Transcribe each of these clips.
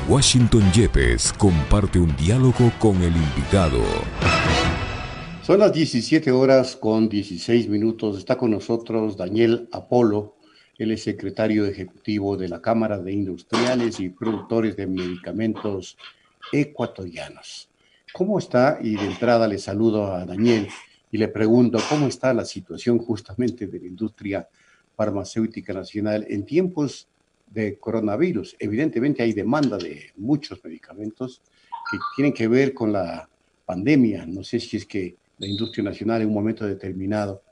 Washington Yepes comparte un diálogo con el invitado. Son las 17 horas con 16 minutos. Está con nosotros Daniel Apolo. Él es secretario ejecutivo de la Cámara de Industriales y Productores de Medicamentos Ecuatorianos. ¿Cómo está? Y de entrada le saludo a Daniel y le pregunto cómo está la situación justamente de la industria farmacéutica nacional en tiempos de coronavirus. Evidentemente hay demanda de muchos medicamentos que tienen que ver con la pandemia. No sé si es que la industria nacional en un momento determinado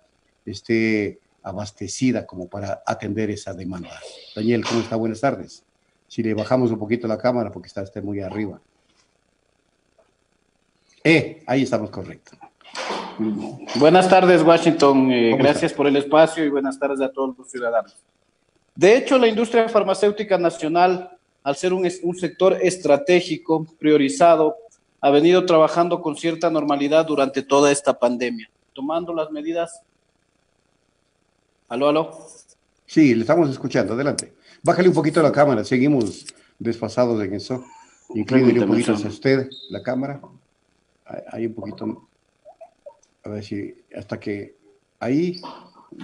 esté abastecida como para atender esa demanda. Daniel, ¿cómo está? Buenas tardes. Si le bajamos un poquito la cámara porque está usted muy arriba. Ahí estamos correcto. Buenas tardes, Washington. Gracias Está? por el espacio y buenas tardes a todos los ciudadanos. De hecho, la industria farmacéutica nacional, al ser un sector estratégico, priorizado, ha venido trabajando con cierta normalidad durante toda esta pandemia, tomando las medidas. ¿Aló? Sí, le estamos escuchando. Adelante. Bájale un poquito la cámara. Seguimos desfasados en eso. Inclínele un poquito hacia usted la cámara. Ahí un poquito. A ver si hasta que ahí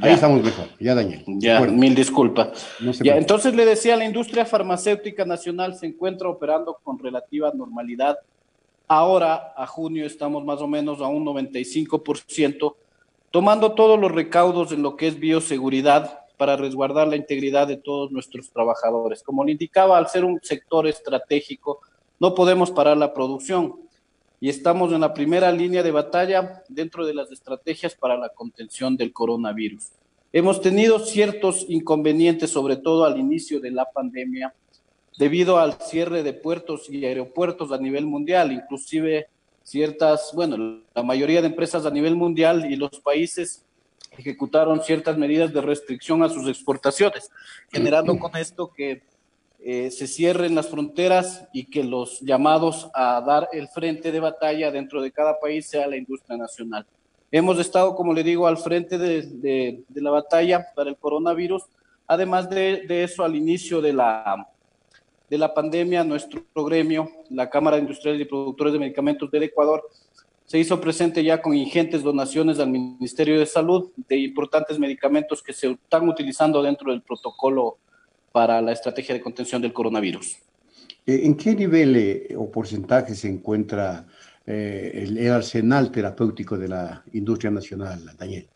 estamos mejor. Ya, Daniel. Ya, mil disculpas. No se ya, preocupe. entonces le decía, la industria farmacéutica nacional se encuentra operando con relativa normalidad. Ahora, a junio, estamos más o menos a un 95%, tomando todos los recaudos en lo que es bioseguridad para resguardar la integridad de todos nuestros trabajadores. Como le indicaba, al ser un sector estratégico, no podemos parar la producción y estamos en la primera línea de batalla dentro de las estrategias para la contención del coronavirus. Hemos tenido ciertos inconvenientes, sobre todo al inicio de la pandemia, debido al cierre de puertos y aeropuertos a nivel mundial, inclusive la mayoría de empresas a nivel mundial y los países ejecutaron ciertas medidas de restricción a sus exportaciones, generando con esto que se cierren las fronteras y que los llamados a dar el frente de batalla dentro de cada país sea la industria nacional. Hemos estado, como le digo, al frente de la batalla para el coronavirus. Además de eso, al inicio de la pandemia, nuestro gremio, la Cámara de Industriales y Productores de Medicamentos del Ecuador, se hizo presente ya con ingentes donaciones al Ministerio de Salud de importantes medicamentos que se están utilizando dentro del protocolo para la estrategia de contención del coronavirus. ¿En qué nivel o porcentaje se encuentra el arsenal terapéutico de la industria nacional, Daniel?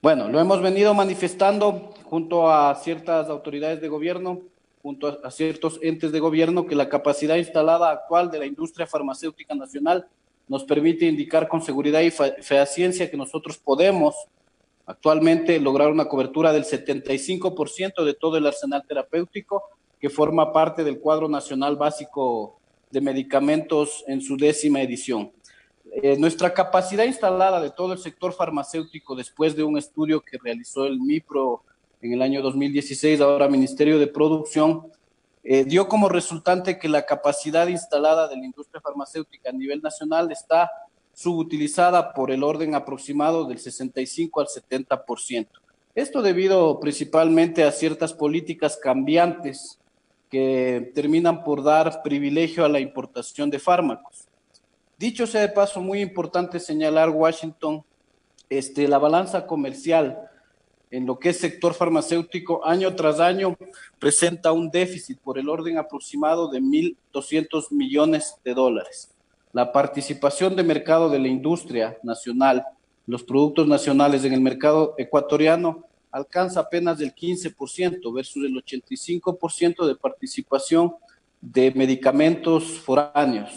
Bueno, lo hemos venido manifestando junto a ciertas autoridades de gobierno, junto a ciertos entes de gobierno, que la capacidad instalada actual de la industria farmacéutica nacional nos permite indicar con seguridad y fehaciencia que nosotros podemos actualmente lograr una cobertura del 75% de todo el arsenal terapéutico que forma parte del cuadro nacional básico de medicamentos en su 10ª edición. Nuestra capacidad instalada de todo el sector farmacéutico, después de un estudio que realizó el MIPRO en el año 2016, ahora Ministerio de Producción, dio como resultante que la capacidad instalada de la industria farmacéutica a nivel nacional está subutilizada por el orden aproximado del 65 al 70%. Esto debido principalmente a ciertas políticas cambiantes que terminan por dar privilegio a la importación de fármacos. Dicho sea de paso, muy importante señalar, Washington, la balanza comercial en lo que es sector farmacéutico, año tras año, presenta un déficit por el orden aproximado de 1.200 millones de dólares. La participación de mercado de la industria nacional, los productos nacionales en el mercado ecuatoriano, alcanza apenas el 15% versus el 85% de participación de medicamentos foráneos.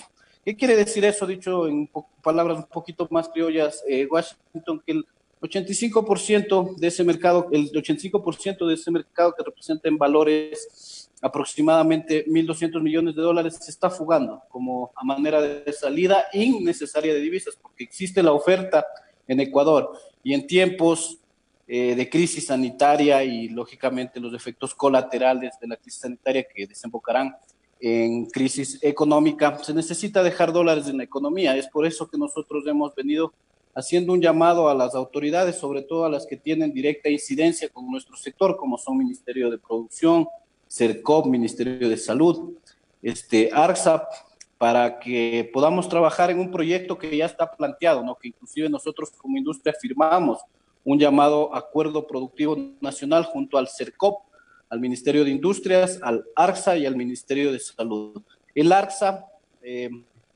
¿Qué quiere decir eso, dicho en palabras un poquito más criollas, Washington? Que el 85% de ese mercado, que representa en valores aproximadamente 1.200 millones de dólares, se está fugando como a manera de salida innecesaria de divisas, porque existe la oferta en Ecuador y en tiempos de crisis sanitaria y lógicamente los efectos colaterales de la crisis sanitaria que desembocarán en crisis económica, se necesita dejar dólares en la economía. Es por eso que nosotros hemos venido haciendo un llamado a las autoridades, sobre todo a las que tienen directa incidencia con nuestro sector, como son Ministerio de Producción, CERCOP, Ministerio de Salud, ARCSA para que podamos trabajar en un proyecto que ya está planteado, ¿no? Que inclusive nosotros como industria firmamos un llamado Acuerdo Productivo Nacional junto al CERCOP, al Ministerio de Industrias, al ARCSA y al Ministerio de Salud. El ARCSA,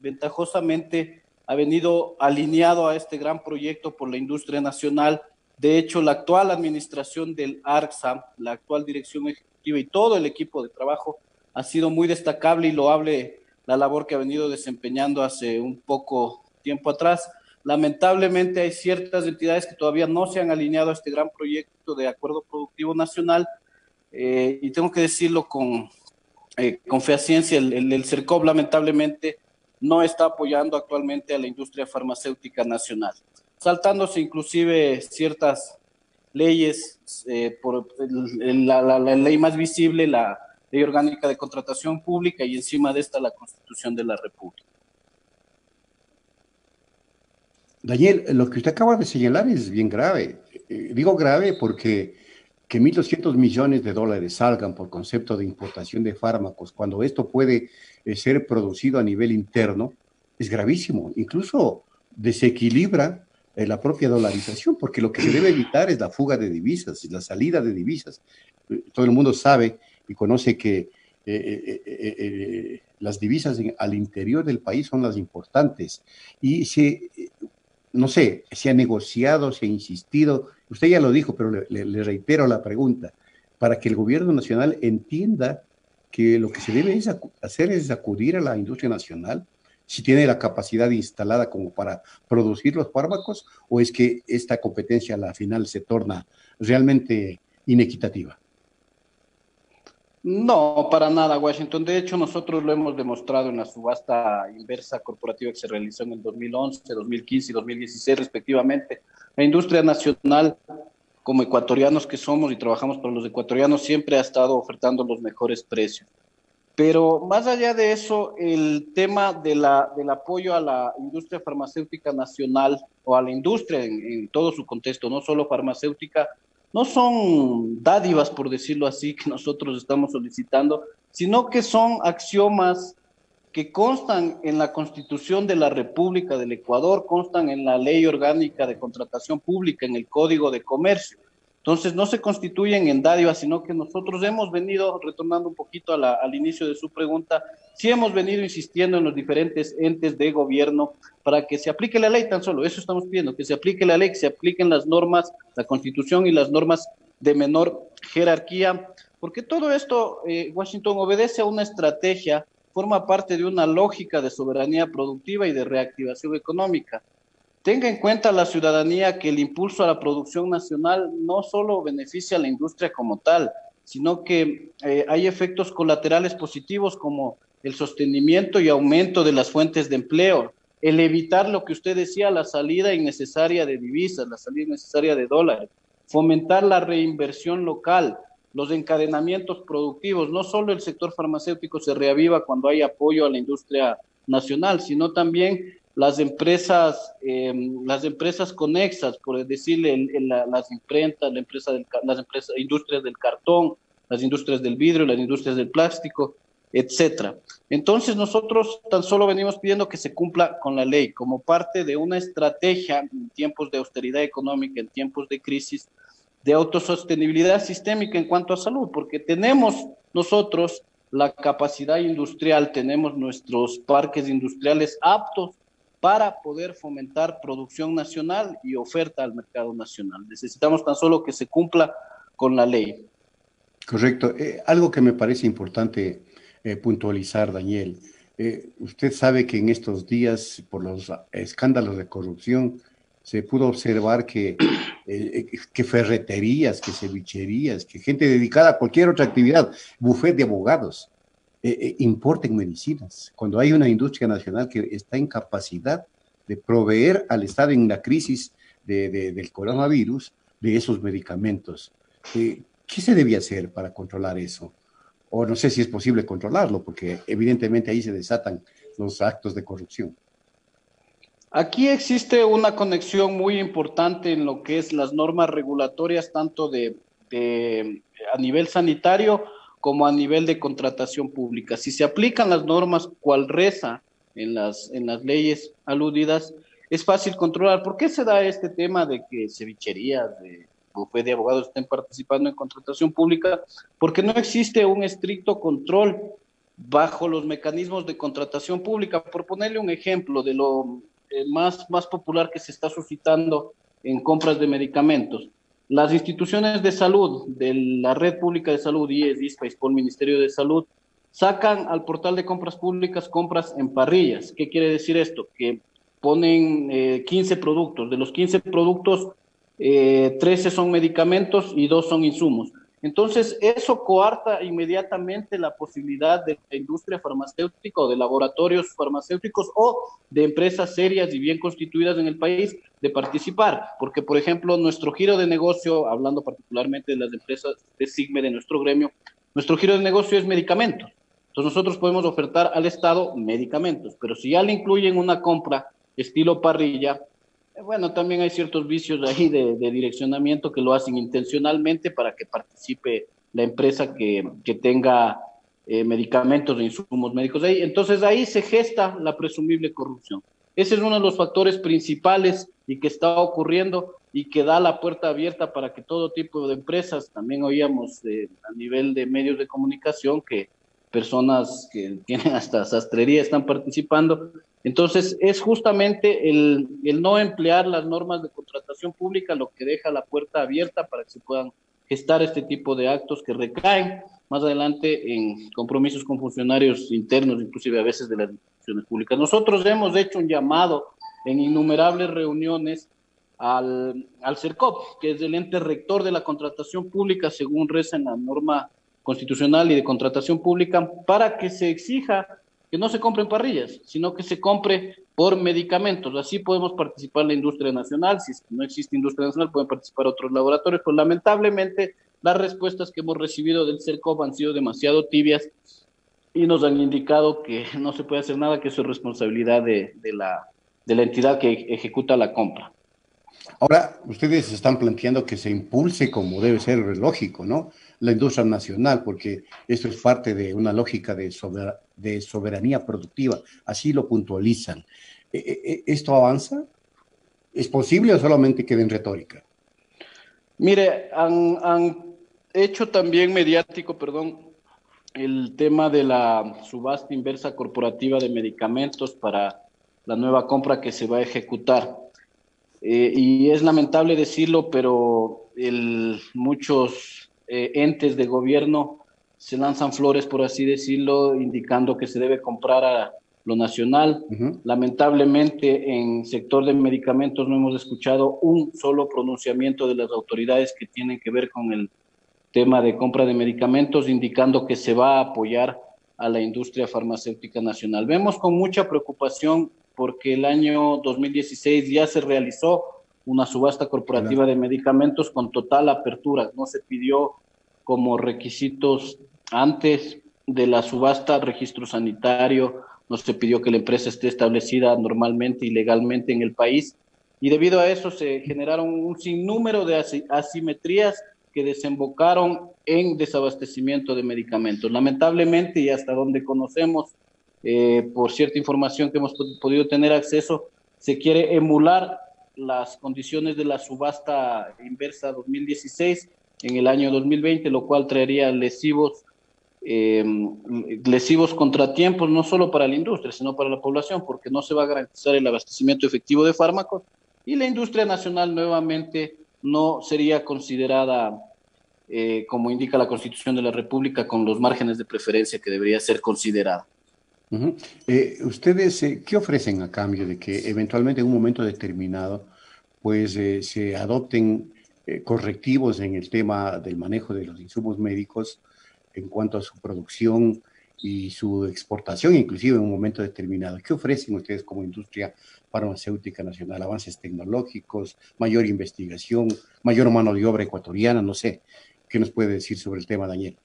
ventajosamente, ha venido alineado a este gran proyecto por la industria nacional. De hecho, la actual administración del ARCSA, la actual dirección ejecutiva y todo el equipo de trabajo ha sido muy destacable y loable la labor que ha venido desempeñando hace un poco tiempo atrás. Lamentablemente hay ciertas entidades que todavía no se han alineado a este gran proyecto de Acuerdo Productivo Nacional, y tengo que decirlo con fehaciència, el CERCOP lamentablemente no está apoyando actualmente a la industria farmacéutica nacional, saltándose inclusive ciertas leyes, por la ley más visible, la Ley Orgánica de Contratación Pública, y encima de esta la Constitución de la República. Daniel, lo que usted acaba de señalar es bien grave. Digo grave porque que 1.200 millones de dólares salgan por concepto de importación de fármacos, cuando esto puede ser producido a nivel interno, es gravísimo. Incluso desequilibra la propia dolarización, porque lo que se debe evitar es la fuga de divisas, la salida de divisas. Todo el mundo sabe y conoce que las divisas al interior del país son las importantes. Y no sé, se ha negociado, se ha insistido, usted ya lo dijo, pero le reitero la pregunta, para que el gobierno nacional entienda que lo que se debe hacer es acudir a la industria nacional, si tiene la capacidad instalada como para producir los fármacos, o es que esta competencia a la final se torna realmente inequitativa. No, para nada, Washington. De hecho, nosotros lo hemos demostrado en la subasta inversa corporativa que se realizó en el 2011, 2015 y 2016, respectivamente. La industria nacional, como ecuatorianos que somos y trabajamos para los ecuatorianos, siempre ha estado ofertando los mejores precios. Pero más allá de eso, el tema del apoyo a la industria farmacéutica nacional o a la industria en todo su contexto, no solo farmacéutica, no son dádivas, por decirlo así, que nosotros estamos solicitando, sino que son axiomas que constan en la Constitución de la República del Ecuador, constan en la Ley Orgánica de Contratación Pública, en el Código de Comercio. Entonces, no se constituyen en dádivas, sino que nosotros hemos venido, retornando un poquito al inicio de su pregunta, sí hemos venido insistiendo en los diferentes entes de gobierno para que se aplique la ley, tan solo eso estamos pidiendo, que se aplique la ley, que se apliquen las normas, la Constitución y las normas de menor jerarquía, porque todo esto, Washington, obedece a una estrategia, forma parte de una lógica de soberanía productiva y de reactivación económica. Tenga en cuenta la ciudadanía que el impulso a la producción nacional no solo beneficia a la industria como tal, sino que hay efectos colaterales positivos como el sostenimiento y aumento de las fuentes de empleo, el evitar lo que usted decía, la salida innecesaria de divisas, la salida innecesaria de dólares, fomentar la reinversión local, los encadenamientos productivos. No solo el sector farmacéutico se reaviva cuando hay apoyo a la industria nacional, sino también las empresas conexas, por decirle, las imprentas, las industrias del cartón, las industrias del vidrio, las industrias del plástico, etcétera. Entonces nosotros tan solo venimos pidiendo que se cumpla con la ley como parte de una estrategia en tiempos de austeridad económica, en tiempos de crisis, de autosostenibilidad sistémica en cuanto a salud, porque tenemos nosotros la capacidad industrial, tenemos nuestros parques industriales aptos para poder fomentar producción nacional y oferta al mercado nacional. Necesitamos tan solo que se cumpla con la ley. Correcto. Algo que me parece importante puntualizar, Daniel. Usted sabe que en estos días, por los escándalos de corrupción, se pudo observar que ferreterías, que cevicherías, que gente dedicada a cualquier otra actividad, bufet de abogados, importen medicinas, cuando hay una industria nacional que está en capacidad de proveer al Estado en la crisis del coronavirus de esos medicamentos. ¿Qué se debía hacer para controlar eso? O no sé si es posible controlarlo, porque evidentemente ahí se desatan los actos de corrupción. Aquí existe una conexión muy importante en lo que es las normas regulatorias, tanto a nivel sanitario como a nivel de contratación pública. Si se aplican las normas cual reza en las leyes aludidas, es fácil controlar. ¿Por qué se da este tema de que cevicherías, de bufete de abogados estén participando en contratación pública? Porque no existe un estricto control bajo los mecanismos de contratación pública. Por ponerle un ejemplo de lo más popular que se está suscitando en compras de medicamentos. Las instituciones de salud, de la red pública de salud, IES, ISPA, ISPOL, Ministerio de Salud, sacan al portal de compras públicas compras en parrillas. ¿Qué quiere decir esto? Que ponen 15 productos. De los 15 productos, 13 son medicamentos y 2 son insumos. Entonces, eso coarta inmediatamente la posibilidad de la industria farmacéutica o de laboratorios farmacéuticos o de empresas serias y bien constituidas en el país de participar. Porque, por ejemplo, nuestro giro de negocio, hablando particularmente de las empresas de SIGME, de nuestro gremio, nuestro giro de negocio es medicamentos. Entonces, nosotros podemos ofertar al Estado medicamentos, pero si ya le incluyen una compra estilo parrilla, bueno, también hay ciertos vicios ahí de direccionamiento que lo hacen intencionalmente para que participe la empresa que tenga medicamentos e insumos médicos ahí. Entonces ahí se gesta la presumible corrupción. Ese es uno de los factores principales y que está ocurriendo y que da la puerta abierta para que todo tipo de empresas, también oíamos a nivel de medios de comunicación que personas que tienen hasta sastrería están participando. Entonces, es justamente el no emplear las normas de contratación pública lo que deja la puerta abierta para que se puedan gestar este tipo de actos que recaen más adelante en compromisos con funcionarios internos, inclusive a veces de las instituciones públicas. Nosotros hemos hecho un llamado en innumerables reuniones al CERCOP, que es el ente rector de la contratación pública, según reza en la norma constitucional y de contratación pública, para que se exija que no se compren parrillas, sino que se compre por medicamentos. Así podemos participar la industria nacional. Si no existe industria nacional, pueden participar otros laboratorios, pero lamentablemente las respuestas que hemos recibido del CERCOP han sido demasiado tibias y nos han indicado que no se puede hacer nada, que eso es responsabilidad de la entidad que ejecuta la compra. Ahora, ustedes están planteando que se impulse, como debe ser lógico, ¿no?, la industria nacional, porque esto es parte de una lógica de soberanía productiva. Así lo puntualizan. ¿Esto avanza? ¿Es posible o solamente queda en retórica? Mire, han hecho también mediático, el tema de la subasta inversa corporativa de medicamentos para la nueva compra que se va a ejecutar. Y es lamentable decirlo, pero muchos entes de gobierno se lanzan flores, por así decirlo, indicando que se debe comprar a lo nacional. Lamentablemente, en sector de medicamentos no hemos escuchado un solo pronunciamiento de las autoridades que tienen que ver con el tema de compra de medicamentos, indicando que se va a apoyar a la industria farmacéutica nacional. Vemos con mucha preocupación porque el año 2016 ya se realizó una subasta corporativa de medicamentos con total apertura. No se pidió como requisitos antes de la subasta registro sanitario, no se pidió que la empresa esté establecida normalmente y legalmente en el país, y debido a eso se generaron un sinnúmero de asimetrías que desembocaron en desabastecimiento de medicamentos. Lamentablemente, y hasta donde conocemos, por cierta información que hemos podido tener acceso, se quiere emular las condiciones de la subasta inversa 2016 en el año 2020, lo cual traería lesivos contratiempos, no solo para la industria, sino para la población, porque no se va a garantizar el abastecimiento efectivo de fármacos y la industria nacional nuevamente no sería considerada, como indica la Constitución de la República, con los márgenes de preferencia que debería ser considerada. ¿Ustedes qué ofrecen a cambio de que eventualmente en un momento determinado pues se adopten correctivos en el tema del manejo de los insumos médicos en cuanto a su producción y su exportación, inclusive en un momento determinado? ¿Qué ofrecen ustedes como industria farmacéutica nacional? ¿Avances tecnológicos, mayor investigación, mayor mano de obra ecuatoriana? No sé. ¿Qué nos puede decir sobre el tema, Daniel?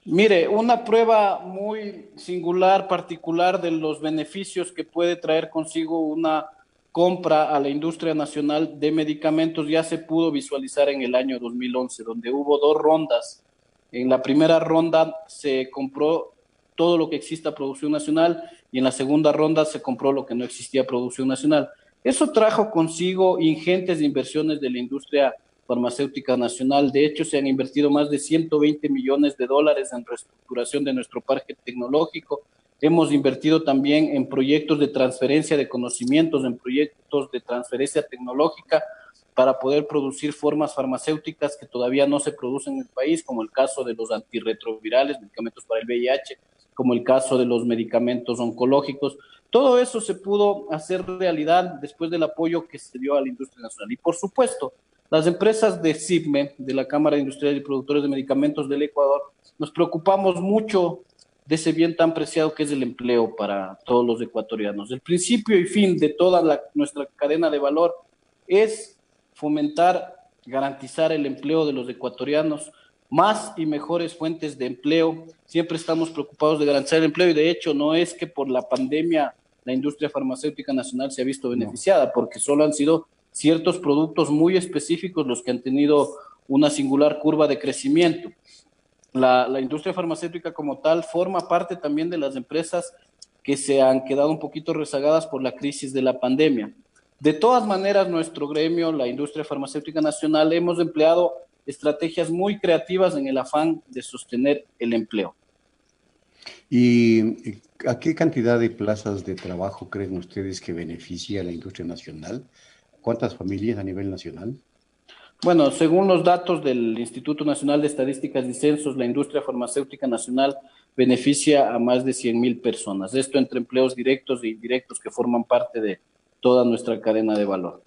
Mire, una prueba muy singular, particular de los beneficios que puede traer consigo una compra a la industria nacional de medicamentos ya se pudo visualizar en el año 2011, donde hubo 2 rondas En la primera ronda se compró todo lo que exista producción nacional y en la segunda ronda se compró lo que no existía producción nacional. Eso trajo consigo ingentes inversiones de la industria farmacéutica nacional. De hecho, se han invertido más de 120 millones de dólares en reestructuración de nuestro parque tecnológico. Hemos invertido también en proyectos de transferencia de conocimientos, en proyectos de transferencia tecnológica para poder producir formas farmacéuticas que todavía no se producen en el país, como el caso de los antirretrovirales, medicamentos para el VIH, como el caso de los medicamentos oncológicos. Todo eso se pudo hacer realidad después del apoyo que se dio a la industria nacional. Y por supuesto, las empresas de CIPME, de la Cámara de Industriales y Productores de Medicamentos del Ecuador, nos preocupamos mucho de ese bien tan preciado que es el empleo para todos los ecuatorianos. El principio y fin de toda nuestra cadena de valor es fomentar, garantizar el empleo de los ecuatorianos, más y mejores fuentes de empleo. Siempre estamos preocupados de garantizar el empleo y de hecho no es que por la pandemia la industria farmacéutica nacional se ha visto beneficiada, porque solo han sido ciertos productos muy específicos los que han tenido una singular curva de crecimiento. La industria farmacéutica como tal forma parte también de las empresas que se han quedado un poquito rezagadas por la crisis de la pandemia. De todas maneras, nuestro gremio, la industria farmacéutica nacional, hemos empleado estrategias muy creativas en el afán de sostener el empleo. ¿Y a qué cantidad de plazas de trabajo creen ustedes que beneficia a la industria nacional? ¿Cuántas familias a nivel nacional? Bueno, según los datos del Instituto Nacional de Estadísticas y Censos, la industria farmacéutica nacional beneficia a más de 100.000 personas. Esto entre empleos directos e indirectos que forman parte de toda nuestra cadena de valor.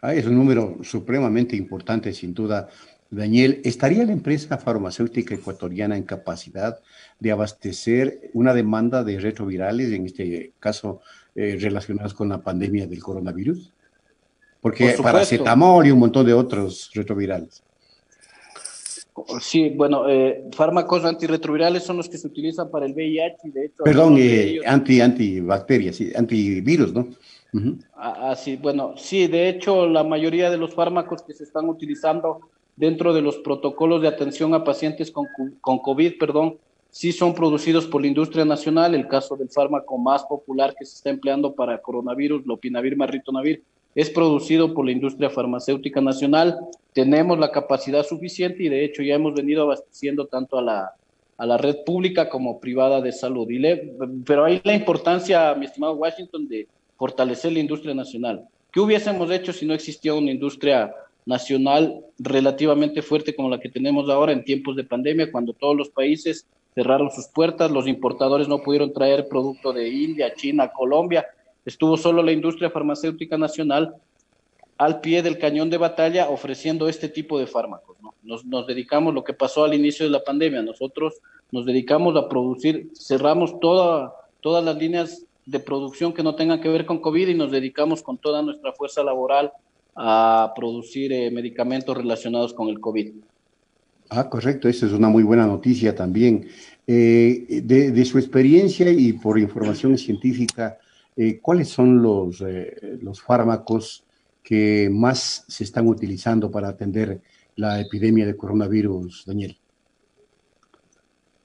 Es un número supremamente importante, sin duda. Daniel, ¿estaría la empresa farmacéutica ecuatoriana en capacidad de abastecer una demanda de retrovirales, en este caso relacionados con la pandemia del coronavirus? Por Porque supuesto. paracetamol y un montón de otros retrovirales. Sí, bueno, fármacos antirretrovirales son los que se utilizan para el VIH y de hecho Perdón, algunos de ellos. antibacterias, sí, antivirus, ¿no? Ujú. Sí, bueno, sí, de hecho la mayoría de los fármacos que se están utilizando dentro de los protocolos de atención a pacientes con COVID, perdón, sí son producidos por la industria nacional. El caso del fármaco más popular que se está empleando para coronavirus, lopinavir más ritonavir, es producido por la industria farmacéutica nacional. Tenemos la capacidad suficiente y de hecho ya hemos venido abasteciendo tanto a la red pública como privada de salud. Pero ahí la importancia, mi estimado Washington, de fortalecer la industria nacional. ¿Qué hubiésemos hecho si no existía una industria nacional relativamente fuerte como la que tenemos ahora en tiempos de pandemia, cuando todos los países cerraron sus puertas, los importadores no pudieron traer producto de India, China, Colombia, estuvo solo la industria farmacéutica nacional al pie del cañón de batalla ofreciendo este tipo de fármacos, ¿no? Nos dedicamos, lo que pasó al inicio de la pandemia, nosotros nos dedicamos a producir, cerramos todas las líneas de producción que no tengan que ver con COVID y nos dedicamos con toda nuestra fuerza laboral a producir medicamentos relacionados con el COVID. Correcto, esa es una muy buena noticia también. De su experiencia y por información científica, ¿cuáles son los fármacos que más se están utilizando para atender la epidemia de coronavirus, Daniel?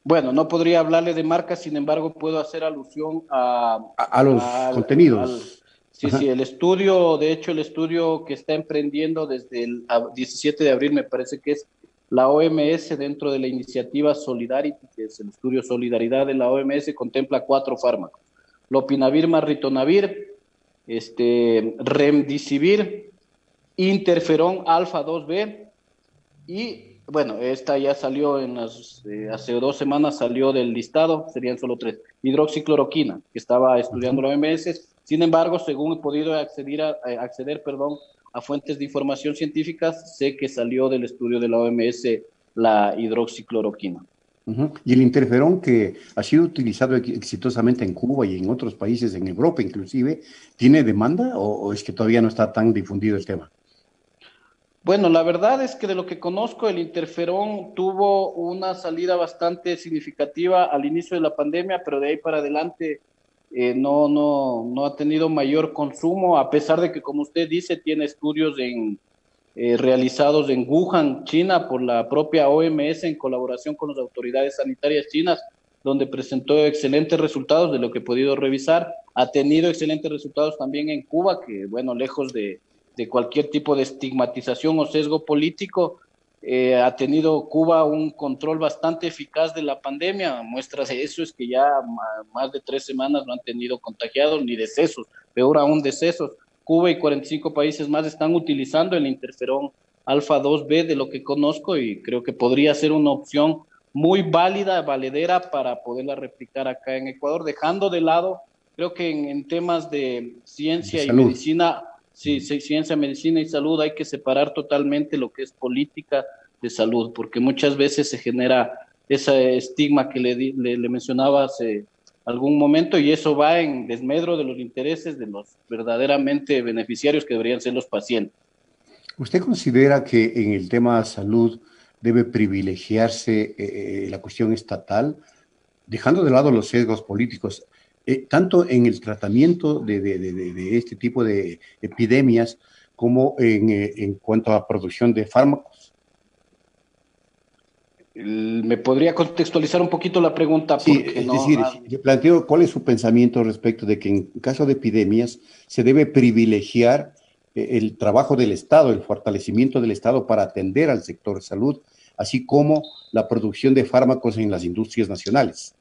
Bueno, no podría hablarle de marcas, sin embargo, puedo hacer alusión A los contenidos. Sí, el estudio, de hecho, el estudio que está emprendiendo desde el 17 de abril, me parece que es la OMS dentro de la iniciativa Solidarity, que es el estudio Solidaridad de la OMS, contempla 4 fármacos: lopinavir más ritonavir, remdesivir, interferón alfa 2B y bueno, esta ya salió hace 2 semanas salió del listado, serían solo 3. Hidroxicloroquina, que estaba estudiando la OMS. Sin embargo, según he podido acceder a fuentes de información científicas, sé que salió del estudio de la OMS la hidroxicloroquina. Y el interferón, que ha sido utilizado exitosamente en Cuba y en otros países, en Europa inclusive, ¿tiene demanda o es que todavía no está tan difundido el tema? Bueno, la verdad es que de lo que conozco, el interferón tuvo una salida bastante significativa al inicio de la pandemia, pero de ahí para adelante no ha tenido mayor consumo, a pesar de que, como usted dice, tiene estudios realizados en Wuhan, China, por la propia OMS en colaboración con las autoridades sanitarias chinas, donde presentó excelentes resultados de lo que he podido revisar. Ha tenido excelentes resultados también en Cuba, que bueno, lejos de cualquier tipo de estigmatización o sesgo político, ha tenido Cuba un control bastante eficaz de la pandemia. Muestra de eso es que ya más de 3 semanas no han tenido contagiados ni decesos, peor aún decesos. Cuba y 45 países más están utilizando el interferón alfa 2B de lo que conozco y creo que podría ser una opción muy válida, valedera para poderla replicar acá en Ecuador, dejando de lado, creo que en temas de De ciencia y salud. medicina, sí, ciencia, medicina y salud hay que separar totalmente lo que es política de salud, porque muchas veces se genera ese estigma que le mencionaba hace algún momento y eso va en desmedro de los intereses de los verdaderamente beneficiarios que deberían ser los pacientes. ¿Usted considera que en el tema salud debe privilegiarse la cuestión estatal, dejando de lado los sesgos políticos, tanto en el tratamiento de este tipo de epidemias como en cuanto a producción de fármacos? ¿Me podría contextualizar un poquito la pregunta? Sí, Porque es no. decir, yo planteo cuál es su pensamiento respecto de que en caso de epidemias se debe privilegiar el trabajo del Estado, el fortalecimiento del Estado para atender al sector salud, así como la producción de fármacos en las industrias nacionales.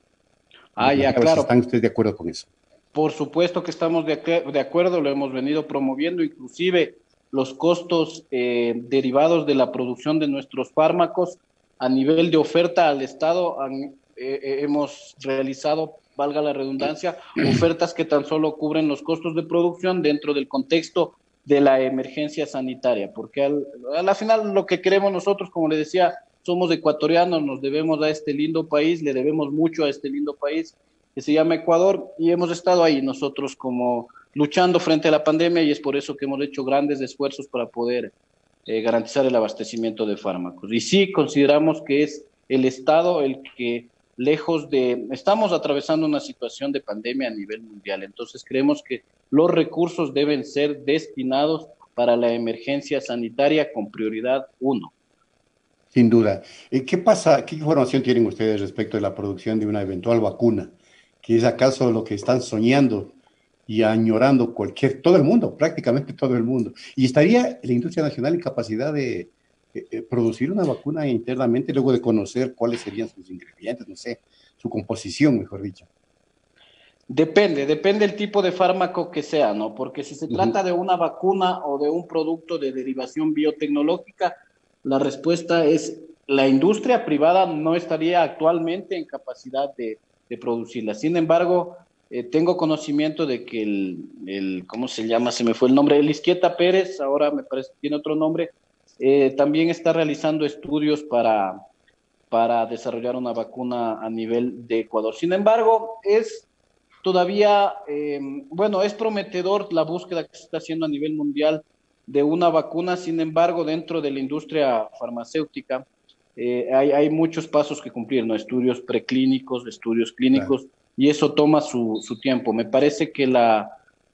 Le Ya, planteaba si claro. están ustedes de acuerdo con eso. Por supuesto que estamos de acuerdo, lo hemos venido promoviendo, inclusive los costos derivados de la producción de nuestros fármacos a nivel de oferta al Estado hemos realizado, valga la redundancia, ofertas que tan solo cubren los costos de producción dentro del contexto de la emergencia sanitaria, porque a la final lo que queremos nosotros, como le decía, somos ecuatorianos, nos debemos a este lindo país, le debemos mucho a este lindo país que se llama Ecuador y hemos estado ahí nosotros como luchando frente a la pandemia y es por eso que hemos hecho grandes esfuerzos para poder garantizar el abastecimiento de fármacos. Y sí, consideramos que es el Estado el que lejos de, estamos atravesando una situación de pandemia a nivel mundial, entonces creemos que los recursos deben ser destinados para la emergencia sanitaria con prioridad 1. Sin duda. ¿Qué pasa? ¿Qué información tienen ustedes respecto de la producción de una eventual vacuna? ¿Qué es acaso lo que están soñando y añorando todo el mundo, prácticamente todo el mundo? ¿Y estaría la industria nacional en capacidad de producir una vacuna internamente luego de conocer cuáles serían sus ingredientes, no sé, su composición, mejor dicho? Depende el tipo de fármaco que sea, ¿no? Porque si se Ujú. trata de una vacuna o de un producto de derivación biotecnológica, la respuesta es la industria privada no estaría actualmente en capacidad de producirla. Sin embargo, tengo conocimiento de que ¿cómo se llama? Se me fue el nombre, el Izquieta Pérez, ahora me parece que tiene otro nombre, también está realizando estudios para desarrollar una vacuna a nivel de Ecuador. Sin embargo, es todavía, bueno, es prometedor la búsqueda que se está haciendo a nivel mundial de una vacuna, sin embargo, dentro de la industria farmacéutica hay muchos pasos que cumplir, ¿no? Estudios preclínicos, estudios Claro. clínicos, y eso toma su tiempo. Me parece que la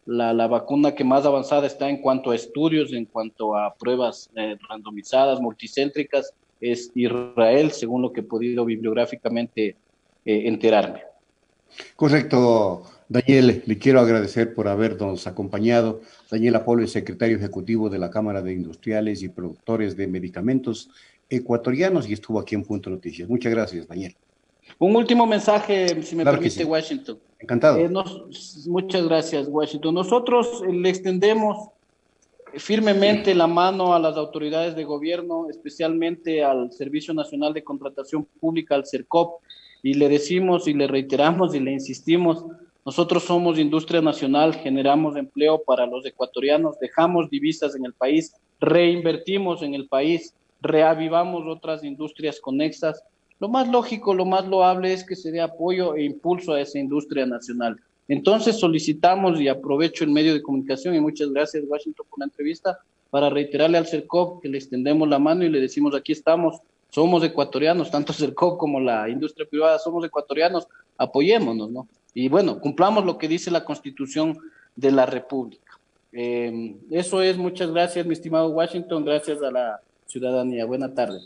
vacuna que más avanzada está en cuanto a estudios, en cuanto a pruebas randomizadas, multicéntricas, es Israel, según lo que he podido bibliográficamente enterarme. Correcto, Daniel, le quiero agradecer por habernos acompañado. Daniel Apolo es secretario ejecutivo de la Cámara de Industriales y Productores de Medicamentos Ecuatorianos y estuvo aquí en Punto Noticias. Muchas gracias, Daniel. Un último mensaje, si me Claro que permite, sí. Washington. Encantado. Muchas gracias, Washington. Nosotros le extendemos firmemente la mano a las autoridades de gobierno, especialmente al Servicio Nacional de Contratación Pública, al CERCOP, y le decimos y le reiteramos y le insistimos, nosotros somos industria nacional, generamos empleo para los ecuatorianos, dejamos divisas en el país, reinvertimos en el país, reavivamos otras industrias conexas. Lo más lógico, lo más loable es que se dé apoyo e impulso a esa industria nacional. Entonces solicitamos y aprovecho el medio de comunicación y muchas gracias Washington por la entrevista para reiterarle al CERCOP que le extendemos la mano y le decimos aquí estamos, somos ecuatorianos, tanto CERCOP como la industria privada somos ecuatorianos, apoyémonos, ¿no? Y bueno, cumplamos lo que dice la Constitución de la República. Eso es, muchas gracias, mi estimado Washington, gracias a la ciudadanía. Buena tarde.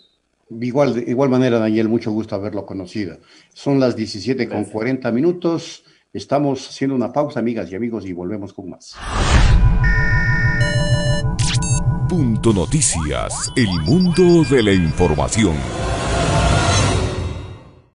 De igual manera, Daniel, mucho gusto haberlo conocido. Son las 17 con Gracias. 40 minutos. Estamos haciendo una pausa, amigas y amigos, y volvemos con más. Punto Noticias, el mundo de la información.